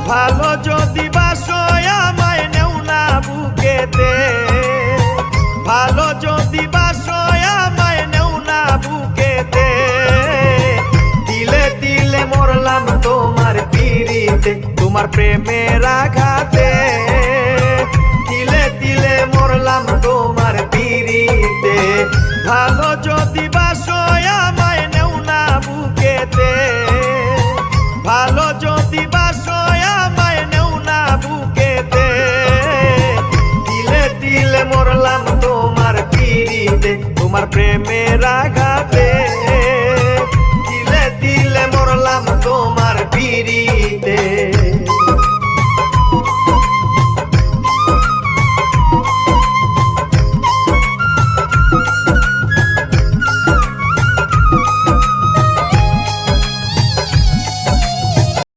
ভালো যদি বাসো আমায় নেও না বুকেতে, ভালো যদি বাসো আমায় নেও না বুকেতে। তিলে তিলে মরলাম তোমার পিরিতে, তোমার প্রেমের আঘাতে। তিলে তিলে মরলাম তোমার পিরিতে, ভালো যদি বাসো আমায় নেও না বুকেতে, ভালো যদি বাসো আমায় নেও না বুকেতে। তিলে তিলে মরলাম তোমার পিরিতে, তোমার প্রেমের আঘাতে।